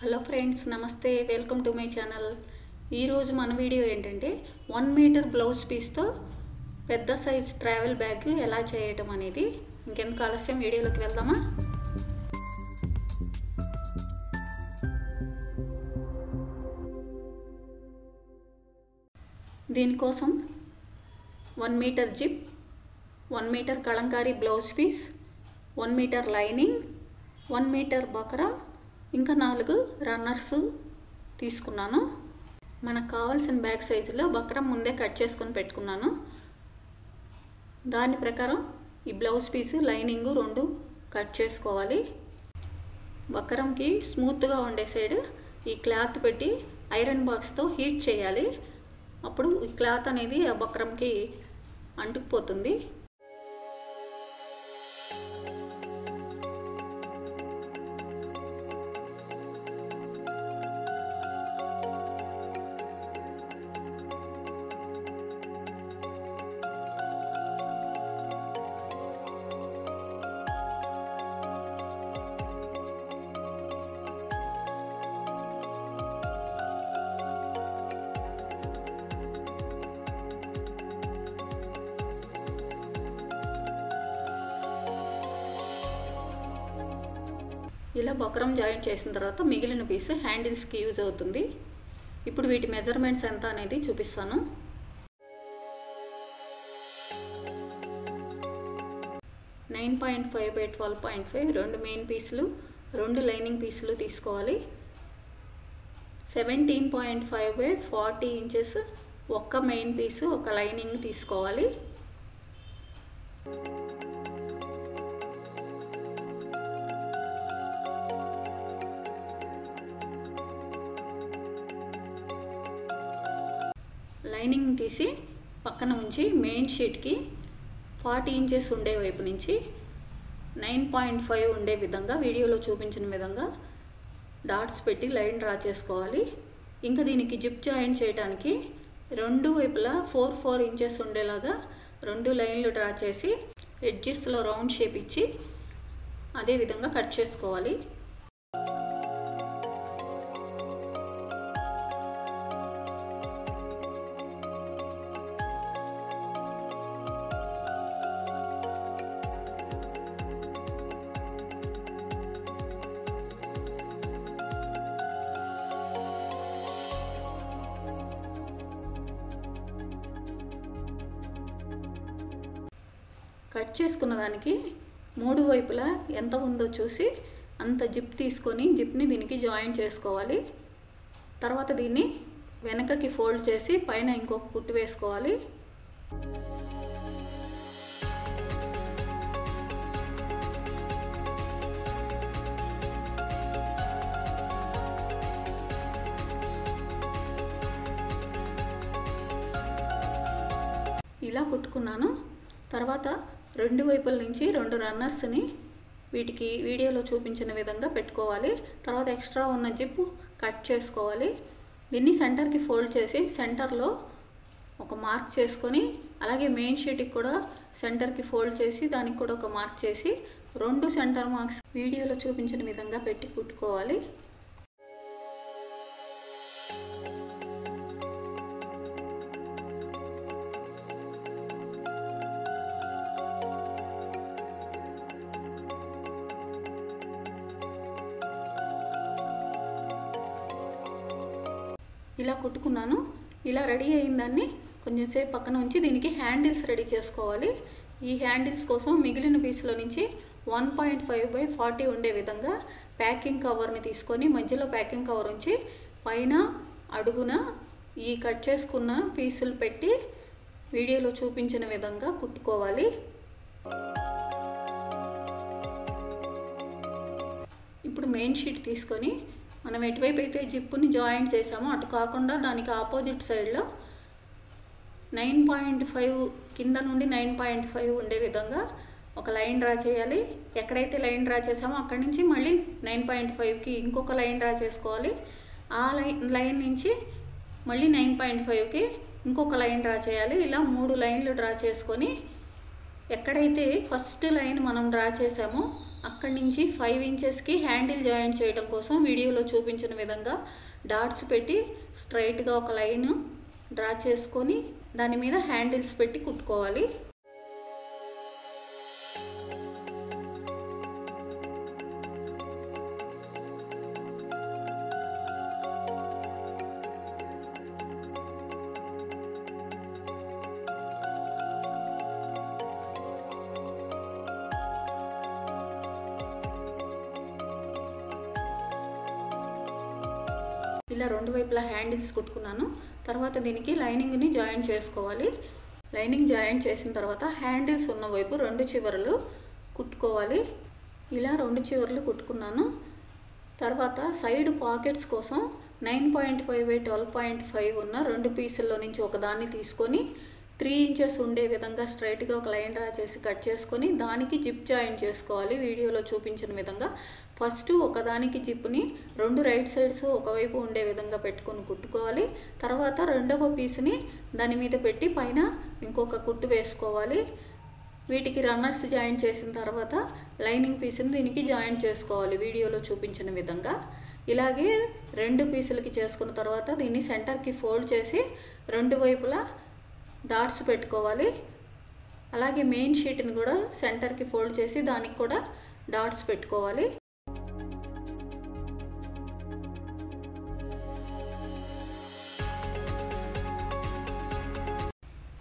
Hello friends, నమస్తే. Welcome to my channel. ఈరోజు మన వీడియో ఏంటంటే 1 మీటర్ బ్లౌజ్ పీస్తో పెద్ద సైజ్ ట్రావెల్ బ్యాగ్ ఎలా చేయటం అనేది. ఇంకెందుకు ఆలస్యం, వీడియోలోకి వెళ్దామా? దీనికోసం 1 metre zip, 1 metre Kalamkari blouse piece, 1 metre lining, 1 metre buckram, ఇంకా 4 రన్నర్స్ తీసుకున్నాను. మనకు కావాల్సిన బ్యాక్ సైజులో బక్రం ముందే కట్ చేసుకొని పెట్టుకున్నాను. దాని ప్రకారం ఈ బ్లౌజ్ పీసు లైనింగ్ 2 కట్ చేసుకోవాలి. బక్రంకి స్మూత్గా ఉండే సైడ్ ఈ క్లాత్ పెట్టి ఐరన్ బాక్స్తో హీట్ చేయాలి. అప్పుడు ఈ క్లాత్ అనేది ఆ బక్రంకి అంటుకుపోతుంది. ఇలా బక్రం జాయింట్ చేసిన తర్వాత మిగిలిన పీస్ హ్యాండిల్స్కి యూజ్ అవుతుంది. ఇప్పుడు వీటి మెజర్మెంట్స్ ఎంత అనేది చూపిస్తాను. నైన్ 9.5 by 12.5 2 మెయిన్ పీసులు, 2 లైనింగ్ పీసులు తీసుకోవాలి. 17.5 by 40 ఇంచెస్ ఒక్క మెయిన్ పీసు, ఒక లైనింగ్ తీసుకోవాలి. లైనింగ్ తీసి పక్కన ఉంచి మెయిన్ షీట్కి 40 ఇంచెస్ ఉండే వైపు నుంచి 9.5 ఉండే విధంగా వీడియోలో చూపించిన విధంగా డాట్స్ పెట్టి లైన్ డ్రా చేసుకోవాలి. ఇంకా దీనికి జిప్ జాయింట్ చేయడానికి 2 వైపులా 4 ఇంచెస్ ఉండేలాగా 2 లైన్లు డ్రా చేసి ఎడ్జెస్లో రౌండ్ షేప్ ఇచ్చి అదే విధంగా కట్ చేసుకోవాలి. కట్ చేసుకున్న దానికి 3 వైపులా ఎంత ఉందో చూసి అంత జిప్ తీసుకొని జిప్ని దీనికి జాయింట్ చేసుకోవాలి. తర్వాత దీన్ని వెనకకి ఫోల్డ్ చేసి పైన ఇంకొక కుట్టు వేసుకోవాలి. ఇలా కుట్టుకున్నాను. తర్వాత 2 వైపుల నుంచి 2 రన్నర్స్ని వీటికి వీడియోలో చూపించిన విధంగా పెట్టుకోవాలి. తర్వాత ఎక్స్ట్రా ఉన్న జిప్ కట్ చేసుకోవాలి. దీన్ని సెంటర్కి ఫోల్డ్ చేసి సెంటర్లో ఒక మార్క్ చేసుకొని, అలాగే మెయిన్ షీట్కి కూడా సెంటర్కి ఫోల్డ్ చేసి దానికి కూడా ఒక మార్క్ చేసి 2 సెంటర్ మార్క్స్ వీడియోలో చూపించిన విధంగా పెట్టి కుట్టుకోవాలి. ఇలా కుట్టుకున్నాను. ఇలా రెడీ అయిన దాన్ని కొంచెం సేపు పక్కన ఉంచి దీనికి హ్యాండిల్స్ రెడీ చేసుకోవాలి. ఈ హ్యాండిల్స్ కోసం మిగిలిన పీసులో నుంచి 1.5 by 40 ఉండే విధంగా ప్యాకింగ్ కవర్ని తీసుకొని మధ్యలో ప్యాకింగ్ కవర్ ఉంచి పైన అడుగున ఈ కట్ చేసుకున్న పీసులు పెట్టి వీడియోలో చూపించిన విధంగా కుట్టుకోవాలి. ఇప్పుడు మెయిన్ షీట్ తీసుకొని మనం ఎటువైపు అయితే జిప్పుని జాయింట్ చేసామో అటు కాకుండా దానికి ఆపోజిట్ సైడ్లో 9.5 కింద నుండి 9.5 ఉండే విధంగా ఒక లైన్ డ్రా చేయాలి. ఎక్కడైతే లైన్ డ్రా చేసామో అక్కడి నుంచి మళ్ళీ 9.5కి ఇంకొక లైన్ డ్రా చేసుకోవాలి. ఆ లైన్ నుంచి మళ్ళీ 9.5కి ఇంకొక లైన్ డ్రా చేయాలి. ఇలా 3 లైన్లు డ్రా చేసుకొని ఎక్కడైతే ఫస్ట్ లైన్ మనం డ్రా చేసామో అక్కడి నుంచి 5 ఇంచెస్కి హ్యాండిల్ జాయింట్ చేయడం కోసం వీడియోలో చూపించిన విధంగా డాట్స్ పెట్టి స్ట్రైట్గా ఒక లైన్ డ్రా చేసుకొని దాని మీద హ్యాండిల్స్ పెట్టి కుట్టుకోవాలి. ఇలా రెండు వైపులా హ్యాండిల్స్ కుట్టుకున్నాను. తర్వాత దీనికి లైనింగ్ని జాయిన్ చేసుకోవాలి. లైనింగ్ జాయిన్ చేసిన తర్వాత హ్యాండిల్స్ ఉన్న వైపు 2 చివరలు కుట్టుకోవాలి. ఇలా 2 చివరలు కుట్టుకున్నాను. తర్వాత సైడ్ పాకెట్స్ కోసం 9.5 12.5 ఉన్న 2 పీసుల్లో నుంచి ఒకదాన్ని తీసుకొని 3 ఇంచెస్ ఉండే విధంగా స్ట్రైట్గా ఒక లైన్ డ్రా చేసి కట్ చేసుకొని దానికి జిప్ జాయిన్ చేసుకోవాలి. వీడియోలో చూపించిన విధంగా ఫస్ట్ ఒకదానికి జిప్ని 2 రైట్ సైడ్స్ ఒకవైపు ఉండే విధంగా పెట్టుకొని కుట్టుకోవాలి. తర్వాత రెండవ పీస్ని దాని మీద పెట్టి పైన ఇంకొక కుట్టు వేసుకోవాలి. వీటికి రన్నర్స్ జాయిన్ చేసిన తర్వాత లైనింగ్ పీస్ని దీనికి జాయిన్ చేసుకోవాలి వీడియోలో చూపించిన విధంగా. ఇలాగే 2 పీసులకి చేసుకున్న తర్వాత దీన్ని సెంటర్కి ఫోల్డ్ చేసి 2 వైపులా డాట్స్ పెట్టుకోవాలి. అలాగే మెయిన్ షీట్ని కూడా సెంటర్కి ఫోల్డ్ చేసి దానికి కూడా డాట్స్ పెట్టుకోవాలి.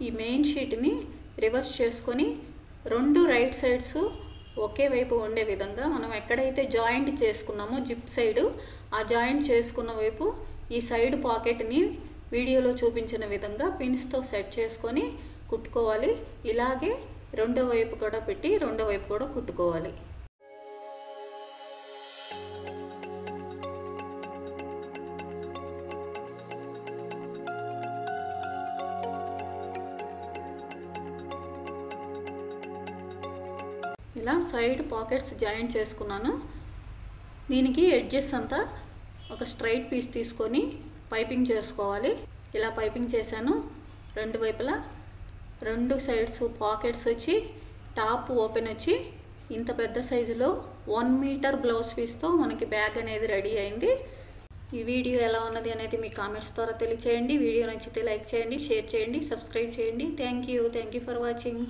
ఈ మెయిన్ షీట్ని రివర్స్ చేసుకొని 2 రైట్ సైడ్స్ ఒకే వైపు ఉండే విధంగా మనం ఎక్కడైతే జాయింట్ చేసుకున్నామో జిప్ సైడు ఆ జాయింట్ చేసుకున్న వైపు ఈ సైడ్ పాకెట్ని వీడియోలో చూపించిన విధంగా పిన్స్తో సెట్ చేసుకొని కుట్టుకోవాలి. ఇలాగే రెండో వైపు కూడా పెట్టి రెండో వైపు కూడా కుట్టుకోవాలి. ఇలా సైడ్ పాకెట్స్ జాయిన్ చేసుకున్నాను. దీనికి ఎడ్జెస్ అంతా ఒక స్ట్రైట్ పీస్ తీసుకొని పైపింగ్ చేసుకోవాలి. ఇలా పైపింగ్ చేశాను. 2 వైపులా 2 సైడ్స్ పాకెట్స్ వచ్చి టాప్ ఓపెన్ వచ్చి ఇంత పెద్ద సైజులో 1 మీటర్ బ్లౌజ్ పీస్తో మనకి బ్యాగ్ అనేది రెడీ అయింది. ఈ వీడియో ఎలా ఉన్నది అనేది మీ కామెంట్స్ ద్వారా తెలియచేయండి. వీడియో నచ్చితే లైక్ చేయండి, షేర్ చేయండి, సబ్స్క్రైబ్ చేయండి. Thank you for watching.